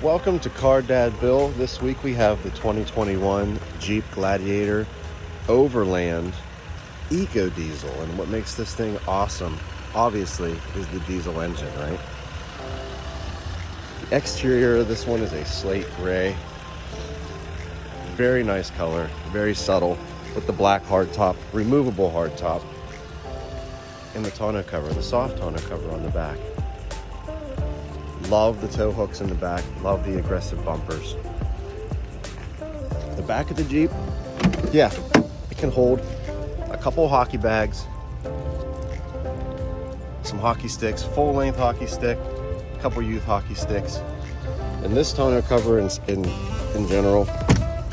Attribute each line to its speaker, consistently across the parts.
Speaker 1: Welcome to Car Dad Bill. This week we have the 2021 Jeep Gladiator Overland EcoDiesel. And what makes this thing awesome, obviously, is the diesel engine, right? The exterior of this one is a slate gray. Very nice color, very subtle, with the black hardtop, removable hardtop, and the tonneau cover, the soft tonneau cover on the back. Love the tow hooks in the back, love the aggressive bumpers. The back of the Jeep, yeah, it can hold a couple hockey bags, some hockey sticks, full length hockey stick, a couple youth hockey sticks. And this tonneau cover in general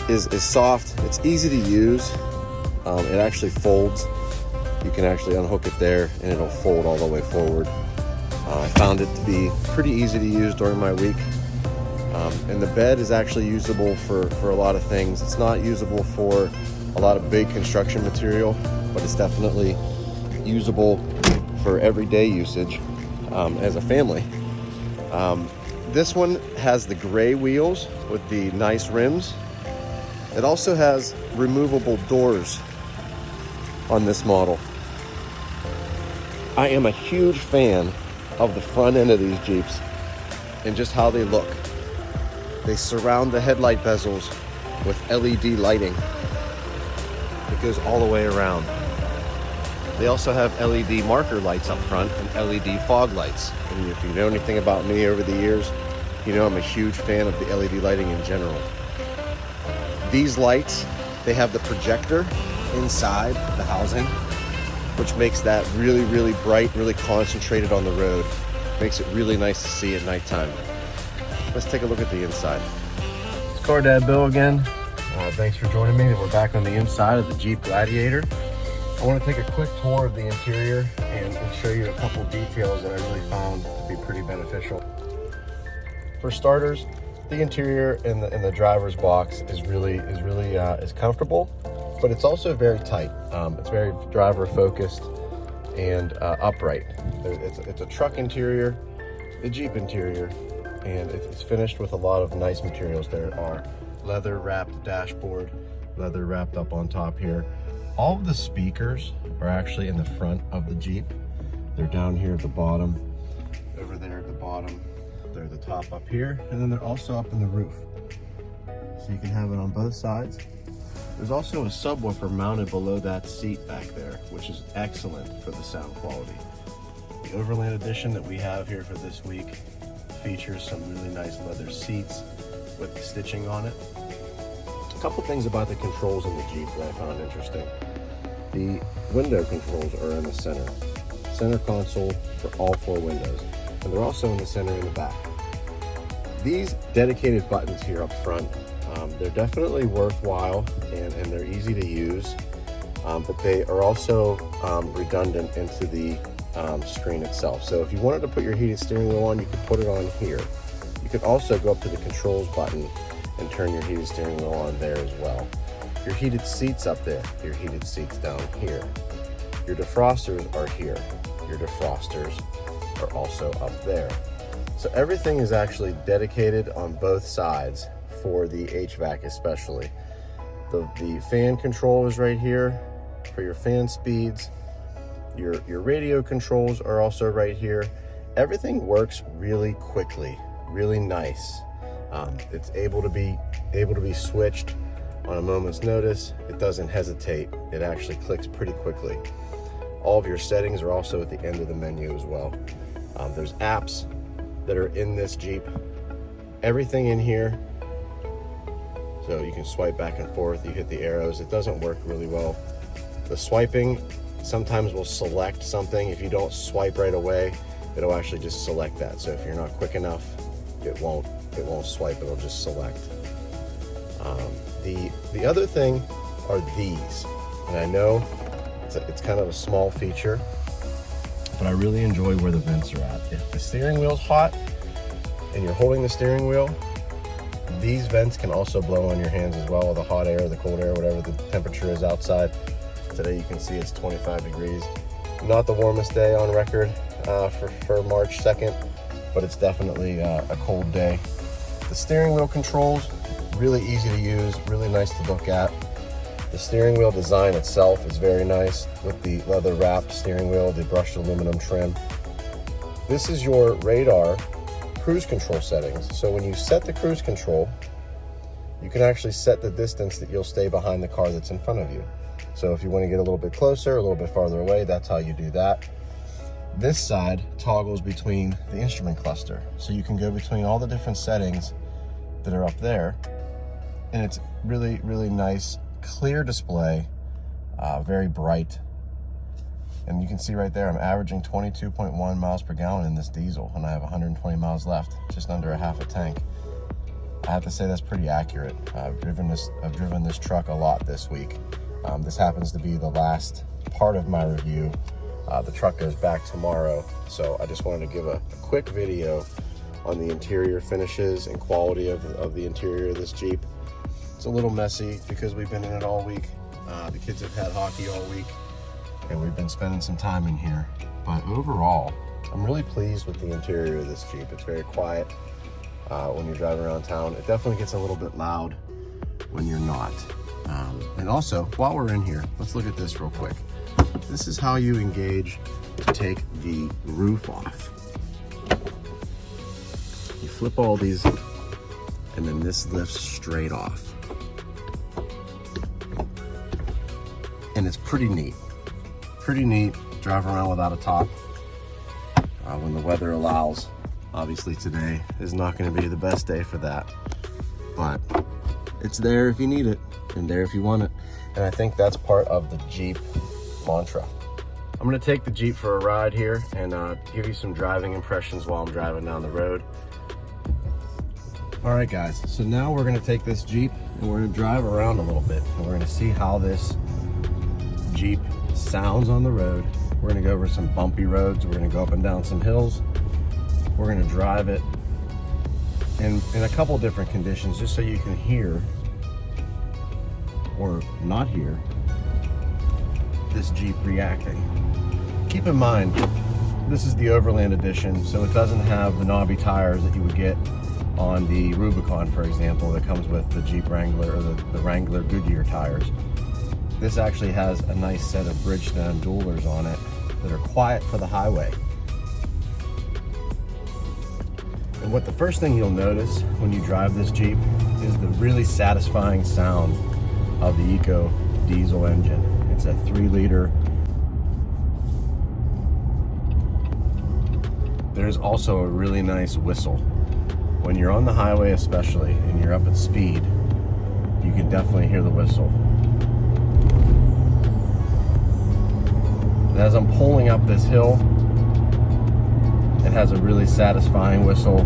Speaker 1: is soft, it's easy to use. It actually folds. You can actually unhook it there and it'll fold all the way forward. I found it to be pretty easy to use during my week. And the bed is actually usable for a lot of things. It's not usable for a lot of big construction material, but it's definitely usable for everyday usage as a family. This one has the gray wheels with the nice rims. It also has removable doors on this model. I am a huge fan of the front end of these Jeeps and just how they look. They surround the headlight bezels with LED lighting. It goes all the way around. They also have LED marker lights up front and LED fog lights. And if you know anything about me over the years, you know I'm a huge fan of the LED lighting in general. These lights, they have the projector inside the housing, which makes that really, really bright, really concentrated on the road. Makes it really nice to see at nighttime. Let's take a look at the inside. It's Car Dad Bill again. Thanks for joining me. We're back on the inside of the Jeep Gladiator. I want to take a quick tour of the interior and show you a couple details that I really found to be pretty beneficial. For starters, the interior in the driver's box is comfortable, but it's also very tight. It's very driver focused and upright. It's a truck interior, a Jeep interior, and it's finished with a lot of nice materials. There are leather wrapped dashboard, leather wrapped up on top here. All of the speakers are actually in the front of the Jeep. They're down here at the bottom, over there at the bottom. They're the top up here, and then they're also up in the roof. So you can have it on both sides. There's also a subwoofer mounted below that seat back there, which is excellent for the sound quality. The Overland edition that we have here for this week features some really nice leather seats with the stitching on it. A couple things about the controls in the Jeep that I found interesting. The window controls are in the center console for all four windows, and they're also in the center in the back. These dedicated buttons here up front, they're definitely worthwhile and they're easy to use, but they are also redundant into the screen itself. So if you wanted to put your heated steering wheel on, you could put it on here. You could also go up to the controls button and turn your heated steering wheel on there as well. Your heated seats up there, your heated seats down here. Your defrosters are here. Your defrosters are also up there. So everything is actually dedicated on both sides for the HVAC especially. The fan control is right here for your fan speeds. Your radio controls are also right here. Everything works really quickly, really nice. It's able to be switched on a moment's notice. It doesn't hesitate. It actually clicks pretty quickly. All of your settings are also at the end of the menu as well. There's apps that are in this Jeep. Everything in here. So you can swipe back and forth, you hit the arrows. It doesn't work really well. The swiping sometimes will select something. If you don't swipe right away, it'll actually just select that. So if you're not quick enough, it won't swipe, it'll just select. The other thing are these. And I know it's kind of a small feature, but I really enjoy where the vents are at. If the steering wheel's hot and you're holding the steering wheel, these vents can also blow on your hands as well, the hot air, the cold air, whatever the temperature is outside. Today you can see it's 25 degrees. Not the warmest day on record for March 2nd, but it's definitely a cold day. The steering wheel controls, really easy to use, really nice to look at. The steering wheel design itself is very nice with the leather wrapped steering wheel, the brushed aluminum trim. This is your radar cruise control settings. So when you set the cruise control, you can actually set the distance that you'll stay behind the car that's in front of you. So if you want to get a little bit closer, a little bit farther away, that's how you do that. This side toggles between the instrument cluster. So you can go between all the different settings that are up there. And it's really, really nice, clear display, very bright. And you can see right there, I'm averaging 22.1 miles per gallon in this diesel, and I have 120 miles left, just under a half a tank. I have to say that's pretty accurate. I've driven this truck a lot this week. This happens to be the last part of my review. The truck goes back tomorrow, so I just wanted to give a quick video on the interior finishes and quality of the interior of this Jeep. It's a little messy because we've been in it all week. The kids have had hockey all week, and we've been spending some time in here. But overall, I'm really pleased with the interior of this Jeep. It's very quiet when you're driving around town. It definitely gets a little bit loud when you're not. And also, while we're in here, let's look at this real quick. This is how you engage to take the roof off. You flip all these, and then this lifts straight off. And it's pretty neat. Pretty neat, drive around without a top when the weather allows. Obviously today is not going to be the best day for that, but it's there if you need it and there if you want it. And I think that's part of the Jeep mantra. I'm going to take the Jeep for a ride here and give you some driving impressions while I'm driving down the road. All right guys, so now we're going to take this Jeep and we're going to drive around a little bit, and we're going to see how this Jeep sounds on the road. We're going to go over some bumpy roads. We're going to go up and down some hills. We're going to drive it in a couple different conditions just so you can hear or not hear this Jeep reacting. Keep in mind, this is the Overland edition, so it doesn't have the knobby tires that you would get on the Rubicon, for example, that comes with the Jeep Wrangler or the Wrangler Goodyear tires. This actually has a nice set of Bridgestone dualers on it that are quiet for the highway. And what the first thing you'll notice when you drive this Jeep is the really satisfying sound of the EcoDiesel engine. It's a 3-liter. There's also a really nice whistle. When you're on the highway especially, and you're up at speed, you can definitely hear the whistle. And as I'm pulling up this hill, it has a really satisfying whistle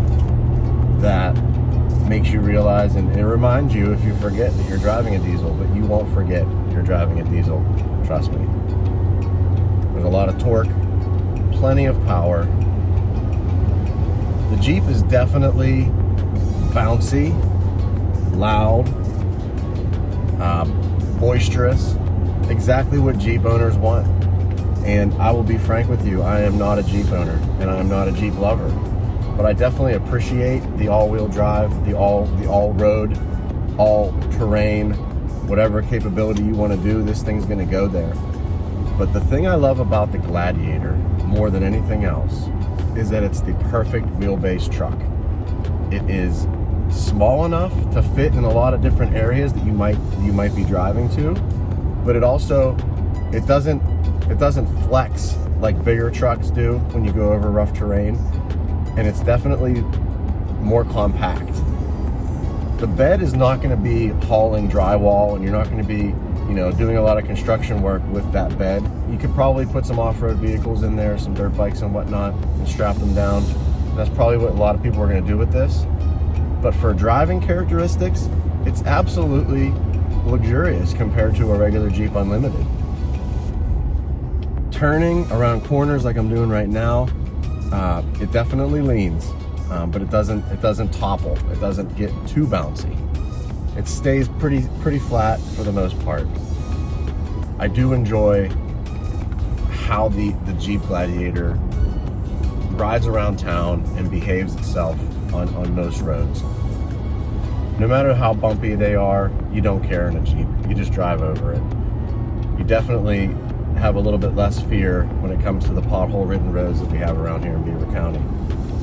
Speaker 1: that makes you realize, and it reminds you if you forget that you're driving a diesel, but you won't forget you're driving a diesel, trust me. There's a lot of torque, plenty of power. The Jeep is definitely bouncy, loud, boisterous, exactly what Jeep owners want. And I will be frank with you, I am not a Jeep owner and I am not a Jeep lover, but I definitely appreciate the all-wheel drive, the all-road, all-terrain, whatever capability you want to do, this thing's going to go there. But the thing I love about the Gladiator more than anything else is that it's the perfect wheelbase truck. It is small enough to fit in a lot of different areas that you might be driving to, but it doesn't flex like bigger trucks do when you go over rough terrain, and it's definitely more compact. The bed is not going to be hauling drywall, and you're not going to be, doing a lot of construction work with that bed. You could probably put some off-road vehicles in there, some dirt bikes and whatnot, and strap them down. That's probably what a lot of people are going to do with this. But for driving characteristics, it's absolutely luxurious compared to a regular Jeep Unlimited. turning around corners like I'm doing right now, it definitely leans, but it doesn't topple. It doesn't get too bouncy. It stays pretty flat for the most part. I do enjoy how the Jeep Gladiator rides around town and behaves itself on most roads. No matter how bumpy they are, you don't care in a Jeep. You just drive over it. You definitely have a little bit less fear when it comes to the pothole-ridden roads that we have around here in Beaver County.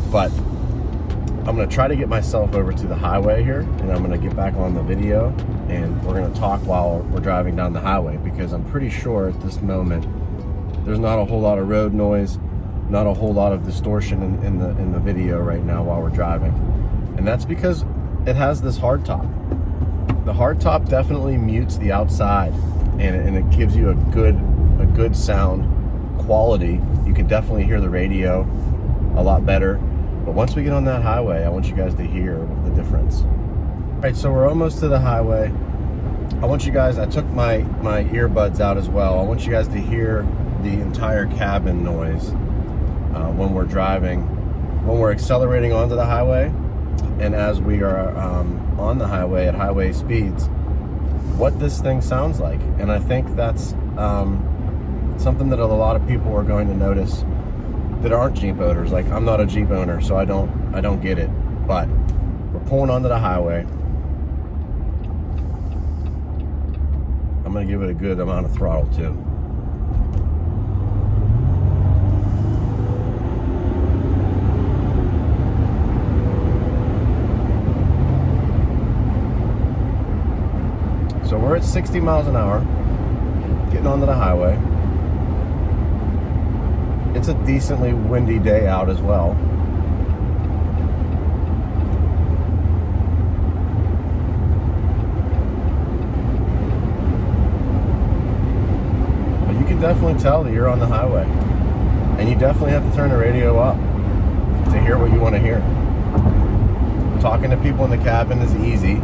Speaker 1: But I'm gonna try to get myself over to the highway here, and I'm gonna get back on the video, and we're gonna talk while we're driving down the highway, because I'm pretty sure at this moment there's not a whole lot of road noise, not a whole lot of distortion in the video right now while we're driving. And that's because it has this hardtop. The hardtop definitely mutes the outside, and it gives you a good sound quality. You can definitely hear the radio a lot better. But once we get on that highway, I want you guys to hear the difference. All right, so we're almost to the highway. I want you guys, I took my earbuds out as well. I want you guys to hear the entire cabin noise when we're driving, when we're accelerating onto the highway, and as we are on the highway at highway speeds, what this thing sounds like. And I think that's something that a lot of people are going to notice that aren't Jeep owners. Like, I'm not a Jeep owner, so I don't get it. But we're pulling onto the highway. I'm gonna give it a good amount of throttle too. So we're at 60 miles an hour, getting onto the highway. It's a decently windy day out as well. But you can definitely tell that you're on the highway. And you definitely have to turn the radio up to hear what you want to hear. Talking to people in the cabin is easy.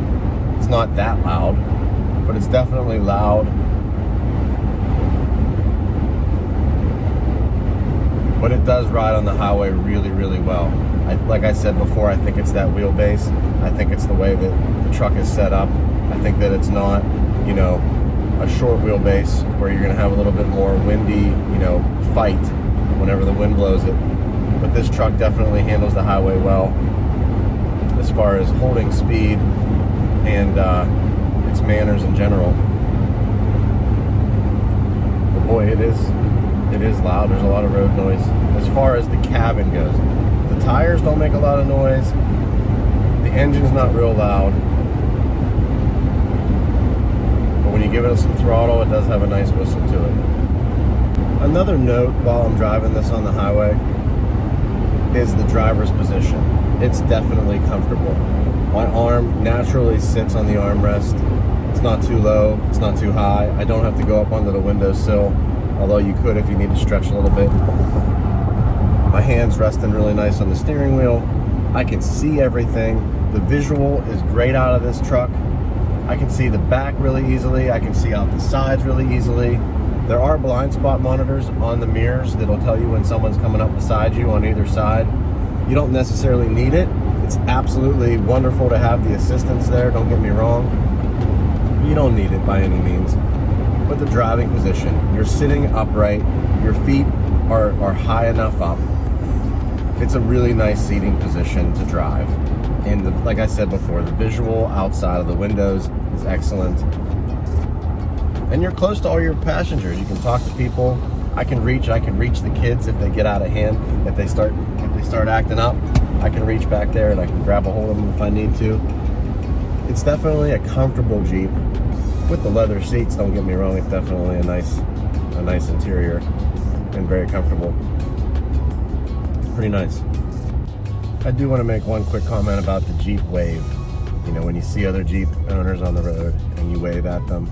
Speaker 1: It's not that loud, but it's definitely loud. But it does ride on the highway really well. Like I said before, I think it's that wheelbase. I think it's the way that the truck is set up. I think that it's not, you know, a short wheelbase where you're gonna have a little bit more windy, you know, fight whenever the wind blows it. But this truck definitely handles the highway well as far as holding speed and its manners in general. But boy, it is loud. There's a lot of road noise. As far as the cabin goes, the tires don't make a lot of noise. The engine's not real loud. But when you give it some throttle, it does have a nice whistle to it. Another note while I'm driving this on the highway is the driver's position. It's definitely comfortable. My arm naturally sits on the armrest. It's not too low, it's not too high. I don't have to go up onto the windowsill, although you could if you need to stretch a little bit. My hand's resting really nice on the steering wheel. I can see everything. The visual is great out of this truck. I can see the back really easily. I can see out the sides really easily. There are blind spot monitors on the mirrors that'll tell you when someone's coming up beside you on either side. You don't necessarily need it. It's absolutely wonderful to have the assistance there, don't get me wrong. You don't need it by any means. But the driving position, you're sitting upright, your feet are high enough up. It's a really nice seating position to drive. And like I said before, the visual outside of the windows is excellent. And you're close to all your passengers. You can talk to people. I can reach the kids if they get out of hand. If they start acting up, I can reach back there and I can grab a hold of them if I need to. It's definitely a comfortable Jeep. With the leather seats, don't get me wrong, it's definitely a nice interior and very comfortable. It's pretty nice. I do want to make one quick comment about the Jeep wave. You know, when you see other Jeep owners on the road and you wave at them.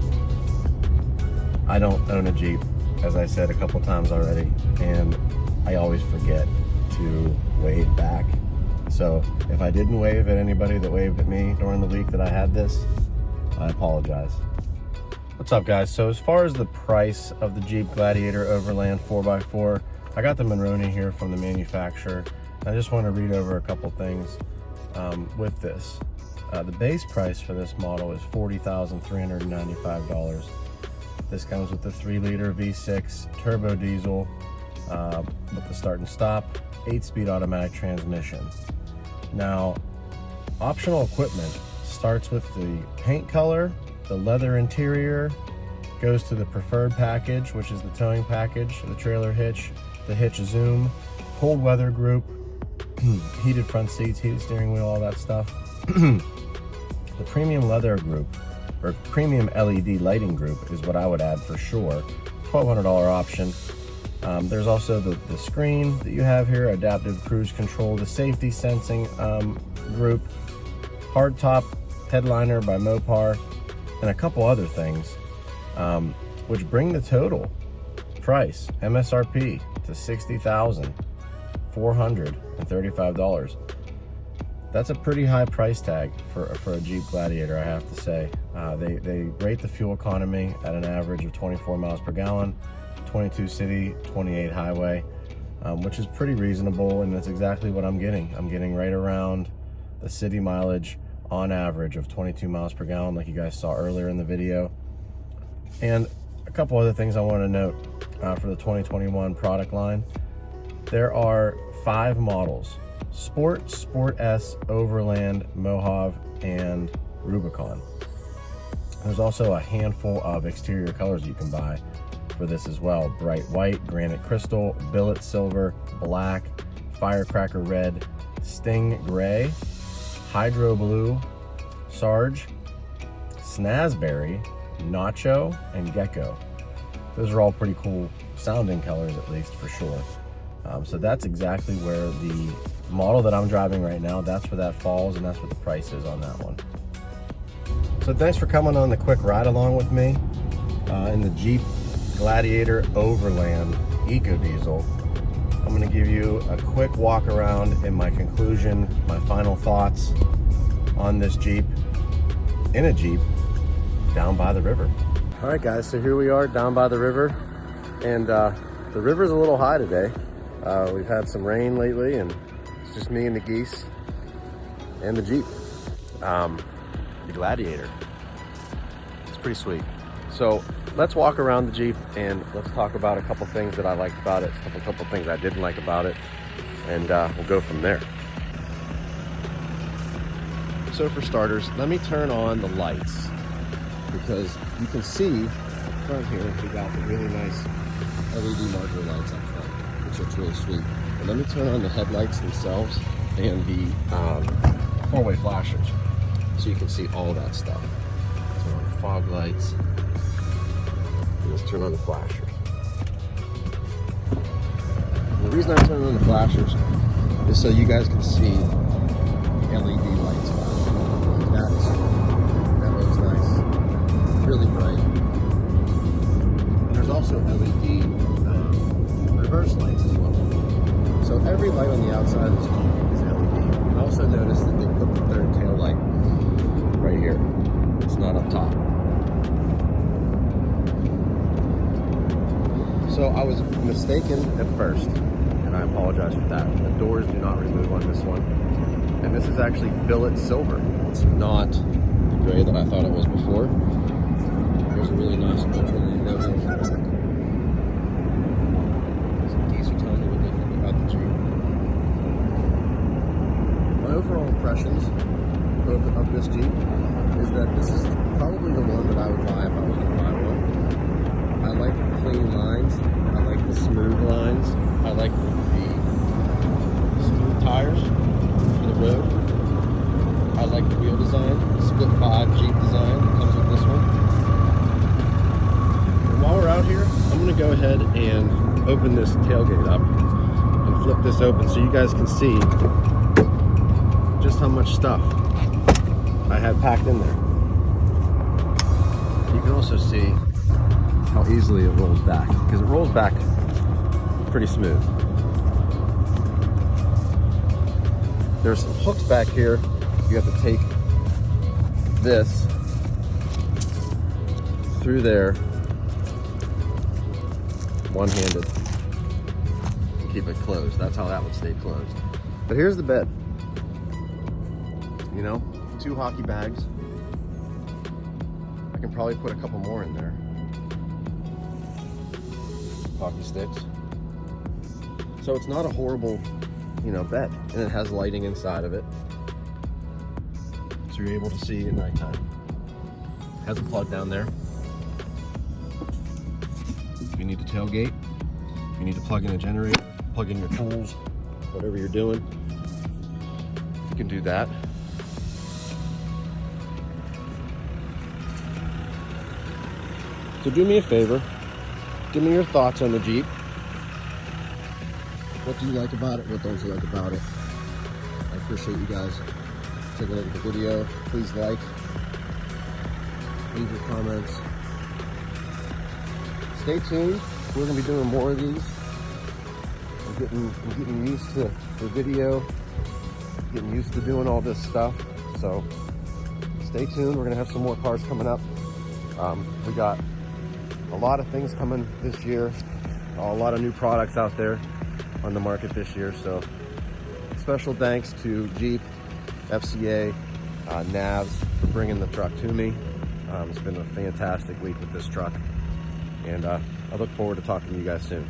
Speaker 1: I don't own a Jeep, as I said a couple times already, and I always forget to wave back. So if I didn't wave at anybody that waved at me during the week that I had this, I apologize.
Speaker 2: What's up, guys? So as far as the price of the Jeep Gladiator Overland 4x4, I got the Monroney here from the manufacturer. I just want to read over a couple things with this. The base price for this model is $40,395. This comes with the 3-liter V6 turbo diesel with the start and stop, 8-speed automatic transmission. Now, optional equipment starts with the paint color, the leather interior, goes to the preferred package, which is the towing package, the trailer hitch, the hitch zoom, cold weather group, heated front seats, heated steering wheel, all that stuff. The premium leather group, or premium LED lighting group, is what I would add for sure. $1,200 option. There's also the screen that you have here, adaptive cruise control, the safety sensing group, hardtop headliner by Mopar, and a couple other things, which bring the total price, MSRP, to $60,435. That's a pretty high price tag for a Jeep Gladiator, I have to say. They rate the fuel economy at an average of 24 miles per gallon, 22 city, 28 highway, which is pretty reasonable, and that's exactly what I'm getting. I'm getting right around the city mileage on average of 22 miles per gallon, like you guys saw earlier in the video. And a couple other things I want to note for the 2021 product line. There are 5 models: Sport, Sport S, Overland, Mojave, and Rubicon. There's also a handful of exterior colors you can buy for this as well: bright white, granite crystal, billet silver, black, firecracker red, sting gray, hydro blue, Sarge, snazberry, nacho, and gecko. Those are all pretty cool sounding colors, at least for sure. So that's exactly where the model that I'm driving right now, that's where that falls, and that's what the price is on that one. So thanks for coming on the quick ride along with me in the Jeep Gladiator Overland EcoDiesel. I'm going to give you a quick walk around and my conclusion, my final thoughts on this Jeep, in a Jeep, down by the river. All right, guys, so here we are down by the river, and the river's a little high today. We've had some rain lately, and it's just me and the geese and the Jeep, the Gladiator. It's pretty sweet. So let's walk around the Jeep and let's talk about a couple things that I liked about it, a couple things I didn't like about it, and we'll go from there. So for starters, let me turn on the lights, because you can see up front here, we got the really nice LED marker lights up front, which looks really sweet. And let me turn on the headlights themselves and the 4-way flashers, so you can see all that stuff. Turn on the fog lights. Let's turn on the flashers. And the reason I turn on the flashers is so you guys can see LED lights. That looks nice. Really bright. And there's also LED reverse lights as well. So every light on the outside of this Jeep is LED. I also noticed that they put the third tail light right here. It's not up top. So I was mistaken at first, and I apologize for that. The doors do not remove on this one. And this is actually billet silver. It's not the gray that I thought it was before. There's a really nice Overland logo. Some geese are telling me what they think about the Jeep. My overall impressions of this Jeep is that this is probably the one that I would buy if I was going to buy one. I like the clean lines. I like the smooth lines. I like the smooth tires for the road. I like the wheel design, the split 5 Jeep design that comes with this one. And while we're out here, I'm going to go ahead and open this tailgate up and flip this open so you guys can see just how much stuff I had packed in there. You can also see how easily it rolls back, because it rolls back pretty smooth. There's some hooks back here. You have to take this
Speaker 1: through there one-handed. Keep it closed. That's how that would stay closed. But here's the bed. You know, 2 hockey bags. I can probably put a couple more in there. Hockey sticks. So it's not a horrible, you know, bed. And it has lighting inside of it. So you're able to see at nighttime. Has a plug down there. If you need to tailgate, if you need to plug in a generator, plug in your tools, whatever you're doing, you can do that. So do me a favor, give me your thoughts on the Jeep. What do you like about it? What don't you like about it? I appreciate you guys taking a look at the video. Please like, leave your comments. Stay tuned. We're gonna be doing more of these. I'm getting used to the video, getting used to doing all this stuff. So stay tuned. We're gonna have some more cars coming up. We got a lot of things coming this year, a lot of new products out there on the market this year. So special thanks to Jeep, FCA, Navs for bringing the truck to me. It's been a fantastic week with this truck, and I look forward to talking to you guys soon.